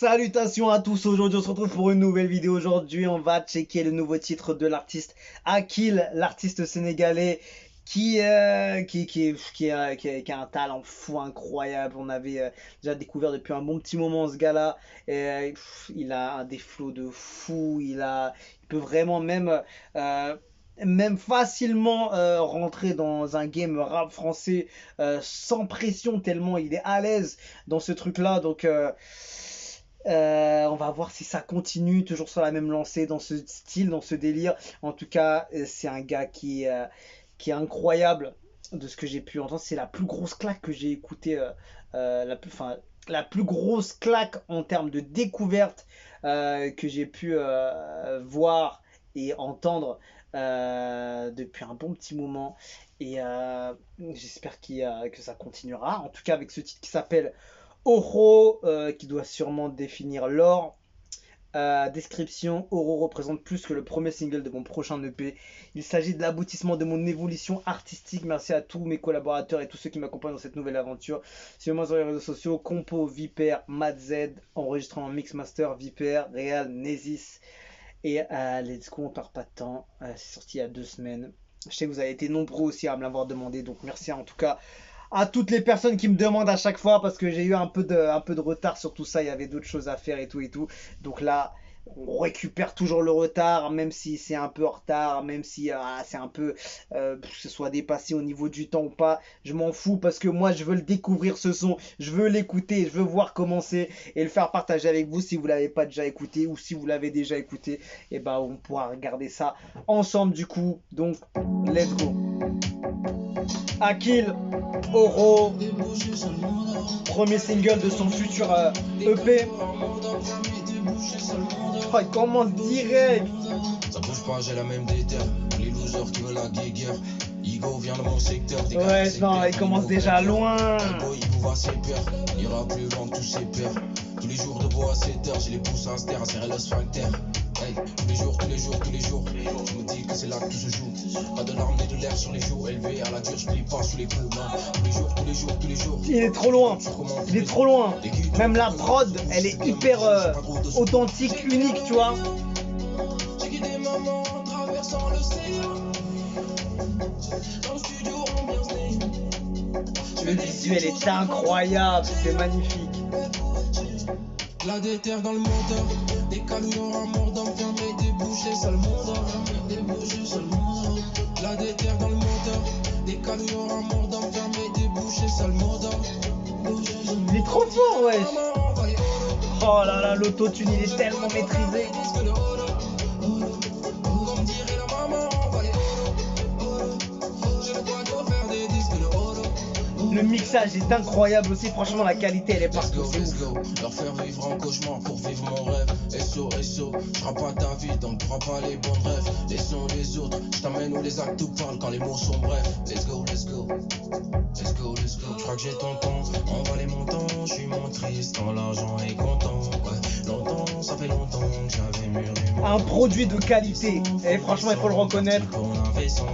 Salutations à tous, aujourd'hui on se retrouve pour une nouvelle vidéo. Aujourd'hui on va checker le nouveau titre de l'artiste Akil, l'artiste sénégalais qui a un talent fou incroyable. On avait déjà découvert depuis un bon petit moment ce gars-là. Il a des flows de fou, il peut vraiment même facilement rentrer dans un game rap français sans pression, tellement il est à l'aise dans ce truc-là. Donc on va voir si ça continue toujours sur la même lancée, dans ce style, dans ce délire. En tout cas, c'est un gars qui est incroyable de ce que j'ai pu entendre. C'est la plus grosse claque que j'ai écoutée, la plus grosse claque en termes de découverte que j'ai pu voir et entendre depuis un bon petit moment. Et j'espère que ça continuera. En tout cas, avec ce titre qui s'appelle Oro, qui doit sûrement définir l'or. Description: Oro représente plus que le premier single de mon prochain EP. Il s'agit de l'aboutissement de mon évolution artistique. Merci à tous mes collaborateurs et tous ceux qui m'accompagnent dans cette nouvelle aventure. Suivez-moi sur les réseaux sociaux: Compo, Viper, MadZ, enregistrement Mixmaster, Viper, Real, Nesis. Et let's go, on perd pas de temps. C'est sorti il y a 2 semaines. Je sais que vous avez été nombreux aussi à me l'avoir demandé, donc merci en tout cas à toutes les personnes qui me demandent à chaque fois, parce que j'ai eu un peu de retard sur tout ça. Il y avait d'autres choses à faire et tout. Donc là, on récupère toujours le retard, même si c'est un peu en retard, même si c'est un peu que ce soit dépassé au niveau du temps ou pas. Je m'en fous, parce que moi je veux le découvrir, ce son, je veux l'écouter, je veux voir comment c'est et le faire partager avec vous. Si vous l'avez pas déjà écouté, ou si vous l'avez déjà écouté, et ben on pourra regarder ça ensemble du coup. Donc let's go. Akil, Oro, premier single de son futur EP. Oh, il commence direct. Ça bouge pas, j'ai la même déterre. Les losers qui veulent la guéguerre. Igo vient de mon secteur. Ouais, non, il commence déjà loin. Il vous va ses pères. Il ira plus loin que tous ses pères. Tous les jours de bois à 7 heures, j'ai les pouces à se terre, à serrer le sphincter. Hey, tous les jours, je me dis que c'est là que tout se joue. Pas de larmes ni de l'air sur les joues, élevé à la dure, je plie pas sous les coups. Tous les jours. Il est trop loin, Même la prod, elle est hyper authentique, unique, tu vois. J'ai quitté maman en traversant l'océan. Dans le studio, ambiance néon. Le visuel est incroyable, c'est magnifique. La déterre dans le moteur, des camions à mort d'enfermer, déboucher seul monde. La déterre dans le moteur, des camions à mort d'enfermer, déboucher seul monde. Il est trop fort, wesh. Oh là là, l'autotune, il est tellement maîtrisé. Le mixage est incroyable aussi, franchement la qualité elle est partout, c'est ouf. Leur faire vivre un cauchemar pour vivre mon rêve. SO, je ferai pas ta vie, donc prends pas les bons rêves. Laissons les autres, je t'amène où les actes parlent quand les mots sont brefs. Let's go. Je crois que j'ai ton temps, on voit les montants. Je suis mon triste quand l'argent est content. Ouais, longtemps, ça fait longtemps que j'avais mûri. Un produit de qualité, et franchement il faut le reconnaître. On a fait son,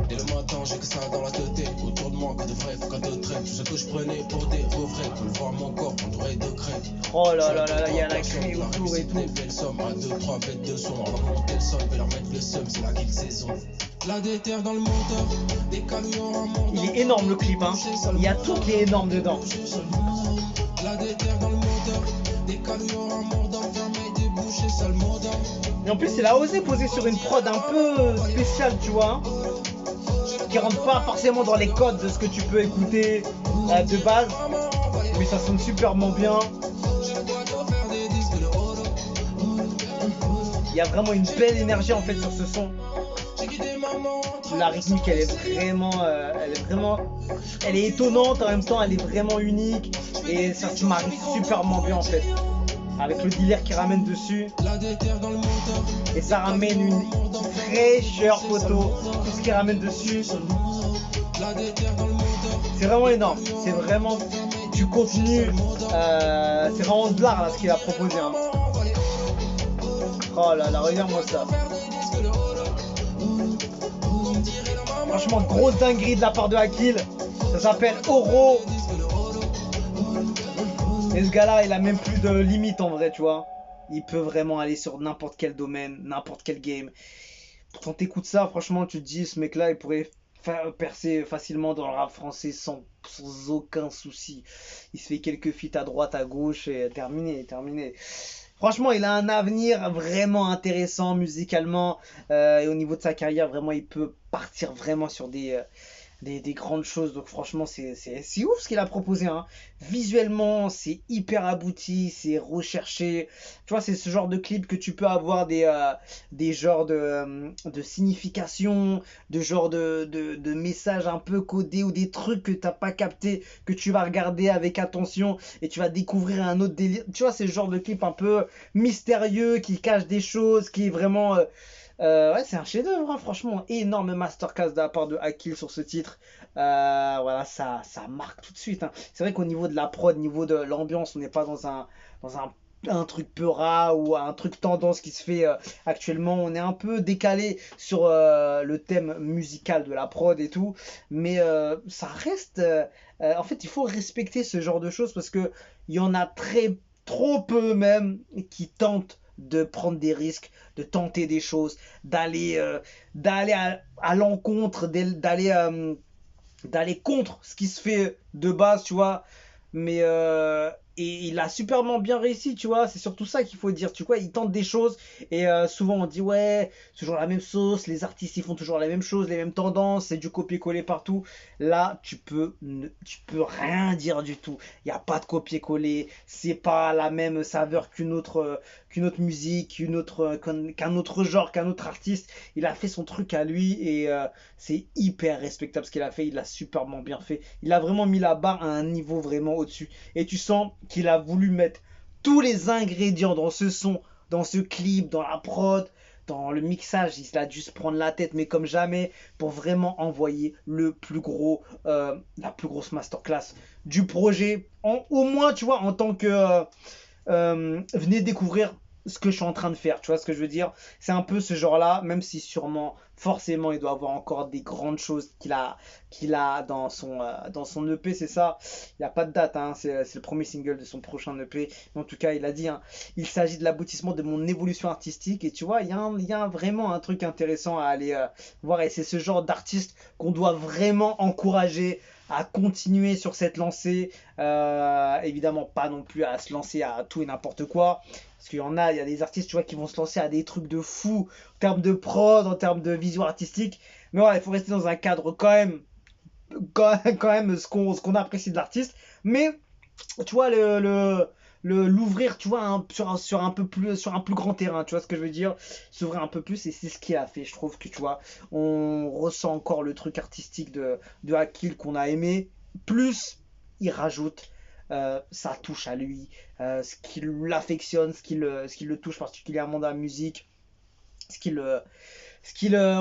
dès le matin j'ai que ça dans la tête. Autour de moi que de vrai, faut qu'un te traite. Tout ce que je prenais pour des revraies, pour le voir mon corps entouré de crêpes. Oh là là là, il y a la clé autour et tout. Belle somme à 2-3 bêtes de son. On va monter le sol, et leur mettre le seum, c'est la kill saison. La déterre dans le moteur, des camions à mort. Il est énorme le clip, hein. Il y a tout qui est énorme dedans. La déterre dans le moteur, des camions à mort d'enfermer, déboucher seul monde. Et en plus il a osé poser sur une prod un peu spéciale, tu vois, qui rentre pas forcément dans les codes de ce que tu peux écouter de base, mais ça sonne superment bien. Il y a vraiment une belle énergie en fait sur ce son. La rythmique elle est étonnante, en même temps elle est vraiment unique et ça se marie superment bien en fait, avec le dealer qui ramène dessus, et ça ramène une fraîcheur photo, tout ce qui ramène dessus. C'est vraiment énorme, c'est vraiment du contenu, c'est vraiment de l'art là ce qu'il a proposé, hein. Oh là là, regarde-moi ça. Franchement, grosse dinguerie de la part de Akil. Ça s'appelle Oro. Et ce gars-là, il a même plus de limite en vrai, tu vois. Il peut vraiment aller sur n'importe quel domaine, n'importe quel game. Quand t'écoutes ça, franchement, tu te dis, ce mec-là, il pourrait percer facilement dans le rap français sans aucun souci. Il se fait quelques feats à droite, à gauche et terminé, terminé. Franchement, il a un avenir vraiment intéressant musicalement et au niveau de sa carrière, vraiment, il peut partir vraiment sur des grandes choses. Donc franchement, c'est ouf ce qu'il a proposé, hein. Visuellement, c'est hyper abouti, c'est recherché. Tu vois, c'est ce genre de clip que tu peux avoir des genres de signification, de genre de messages un peu codés ou des trucs que t'as pas capté, que tu vas regarder avec attention et tu vas découvrir un autre délire. Tu vois, c'est ce genre de clip un peu mystérieux qui cache des choses, qui est vraiment... ouais, c'est un chef-d'œuvre, hein, franchement. Énorme masterclass de la part de Akil sur ce titre. Voilà, ça marque tout de suite, hein. C'est vrai qu'au niveau de la prod, au niveau de l'ambiance, on n'est pas dans un truc peura ou un truc tendance qui se fait actuellement. On est un peu décalé sur le thème musical de la prod et tout. Mais ça reste. En fait, il faut respecter ce genre de choses parce que il y en a trop peu même qui tentent de prendre des risques, de tenter des choses, d'aller à l'encontre, d'aller contre ce qui se fait de base, tu vois. Mais et il a superment bien réussi, tu vois. C'est surtout ça qu'il faut dire, tu vois. Il tente des choses et souvent on dit ouais, c'est toujours la même sauce. Les artistes ils font toujours la même chose, les mêmes tendances, c'est du copier-coller partout. Là, tu peux rien dire du tout. Il y a pas de copier-coller. C'est pas la même saveur qu'une autre musique, qu'un autre genre, qu'un autre artiste. Il a fait son truc à lui et c'est hyper respectable ce qu'il a fait. Il l'a superment bien fait. Il a vraiment mis la barre à un niveau vraiment au-dessus. Et tu sens qu'il a voulu mettre tous les ingrédients dans ce son, dans ce clip, dans la prod, dans le mixage. Il a dû se prendre la tête, mais comme jamais, pour vraiment envoyer la plus grosse masterclass du projet. Au moins, tu vois, en tant que... venez découvrir ce que je suis en train de faire, tu vois ce que je veux dire? C'est un peu ce genre-là, même si sûrement, forcément, il doit avoir encore des grandes choses qu'il a dans son EP, c'est ça. Il n'y a pas de date, hein, c'est le premier single de son prochain EP. Mais en tout cas, il a dit, hein, il s'agit de l'aboutissement de mon évolution artistique. Et tu vois, il y a vraiment un truc intéressant à aller voir. Et c'est ce genre d'artiste qu'on doit vraiment encourager à continuer sur cette lancée. Évidemment, pas non plus à se lancer à tout et n'importe quoi. Parce qu'il il y a des artistes, tu vois, qui vont se lancer à des trucs de fou en termes de prod, en termes de vision artistique. Mais voilà, il faut rester dans un cadre quand même ce qu'on apprécie de l'artiste. Mais, tu vois, l'ouvrir, tu vois, sur un plus grand terrain, tu vois ce que je veux dire? S'ouvrir un peu plus, et c'est ce qu'il a fait. Je trouve que, tu vois, on ressent encore le truc artistique de Akil qu'on a aimé. Plus, il rajoute sa touche à lui, ce qui l'affectionne, ce qui le touche particulièrement dans la musique, ce qui le,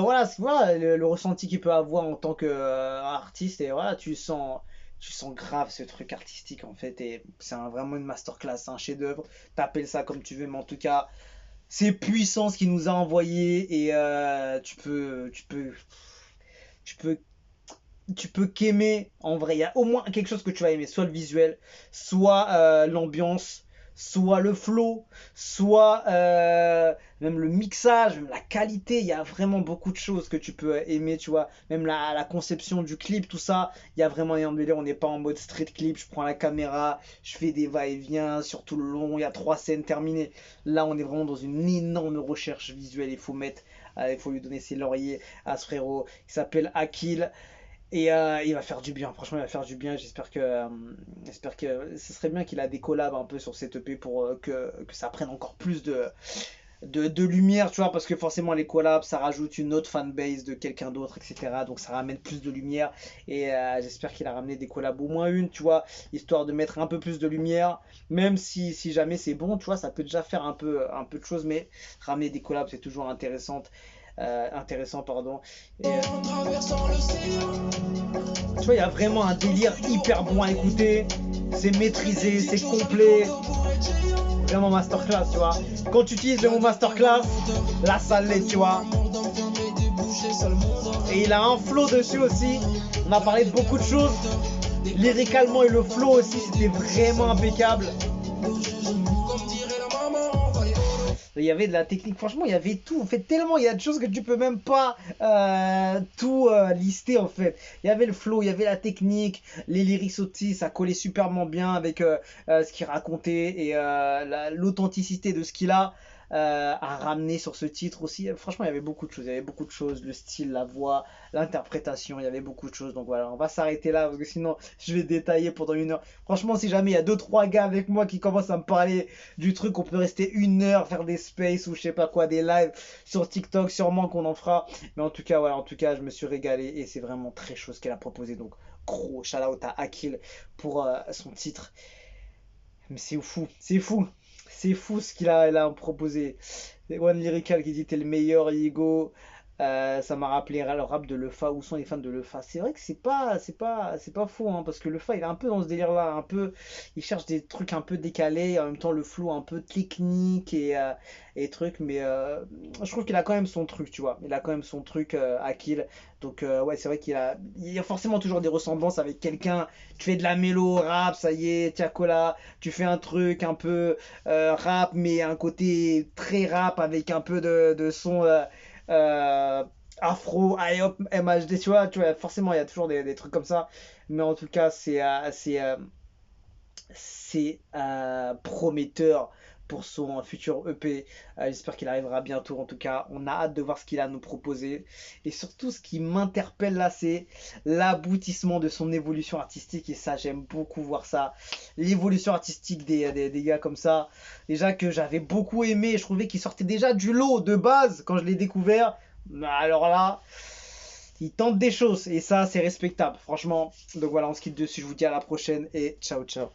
voilà, le ressenti qu'il peut avoir en tant qu'artiste, et voilà, tu sens grave ce truc artistique en fait, et c'est vraiment une masterclass, un chef-d'œuvre, t'appelles ça comme tu veux, mais en tout cas, c'est puissant ce qu'il nous a envoyé, et tu peux qu'aimer. En vrai, il y a au moins quelque chose que tu vas aimer, soit le visuel, soit l'ambiance, soit le flow, soit même le mixage, même la qualité. Il y a vraiment beaucoup de choses que tu peux aimer, tu vois. Même la conception du clip, tout ça, il y a vraiment un délire. On n'est pas en mode street clip, je prends la caméra, je fais des va-et-vient sur tout le long, il y a 3 scènes terminées. Là, on est vraiment dans une énorme recherche visuelle. Il faut lui donner ses lauriers à ce frérot. Il s'appelle Akil. Et il va faire du bien, franchement il va faire du bien, j'espère que ce serait bien qu'il a des collabs un peu sur cette EP pour que ça prenne encore plus de lumière, tu vois, parce que forcément les collabs ça rajoute une autre fanbase de quelqu'un d'autre, etc. Donc ça ramène plus de lumière et j'espère qu'il a ramené des collabs, au moins une, tu vois, histoire de mettre un peu plus de lumière, même si jamais c'est bon, tu vois, ça peut déjà faire un peu de choses, mais ramener des collabs c'est toujours intéressant, pardon. Et, tu vois, il y a vraiment un délire hyper bon à écouter. C'est maîtrisé, c'est complet. Vraiment masterclass, tu vois. Quand tu utilises le mot masterclass, là ça l'est, tu vois. Et il a un flow dessus aussi. On a parlé de beaucoup de choses. Lyricalement et le flow aussi, c'était vraiment impeccable. Comme dirait la maman, envoyez. Il y avait de la technique, franchement, il y avait tout. En fait, tellement il y a de choses que tu peux même pas tout lister en fait. Il y avait le flow, il y avait la technique, les lyrics aussi, ça collait superbement bien avec ce qu'il racontait et l'authenticité de ce qu'il a à ramener sur ce titre aussi. Franchement, il y avait beaucoup de choses. Il y avait beaucoup de choses, le style, la voix, l'interprétation, il y avait beaucoup de choses. Donc voilà, on va s'arrêter là parce que sinon je vais détailler pendant 1 heure. Franchement, si jamais il y a deux trois gars avec moi qui commencent à me parler du truc, on peut rester 1 heure, faire des spaces ou je sais pas quoi, des lives sur TikTok, sûrement qu'on en fera. Mais en tout cas, voilà, en tout cas, je me suis régalé et c'est vraiment très chaud ce qu'elle a proposé. Donc gros shout out à Akil pour son titre. Mais c'est fou, c'est fou. C'est fou ce qu'il a proposé. One Lyrical qui dit t'es le meilleur, Igo. Ça m'a rappelé le rap de Lefa. Où sont les fans de Lefa? C'est vrai que c'est pas fou, hein, parce que Lefa il est un peu dans ce délire-là, un peu, il cherche des trucs un peu décalés, en même temps le flow un peu technique et trucs, mais je trouve qu'il a quand même son truc, tu vois. Il a quand même son truc à kill. Donc ouais, c'est vrai il y a forcément toujours des ressemblances avec quelqu'un. Tu fais de la mélo, rap, ça y est, Tiakola, tu fais un truc un peu rap, mais un côté très rap avec un peu de son euh, afro, hip-hop, MHD, tu vois, forcément il y a toujours des trucs comme ça. Mais en tout cas, c'est prometteur pour son futur EP. J'espère qu'il arrivera bientôt. En tout cas, on a hâte de voir ce qu'il a à nous proposer. Et surtout, ce qui m'interpelle là, c'est l'aboutissement de son évolution artistique. Et ça, j'aime beaucoup voir ça. L'évolution artistique des gars comme ça. Déjà que j'avais beaucoup aimé. Je trouvais qu'il sortait déjà du lot de base quand je l'ai découvert. Alors là, il tente des choses. Et ça, c'est respectable, franchement. Donc voilà, on se quitte dessus. Je vous dis à la prochaine. Et ciao, ciao.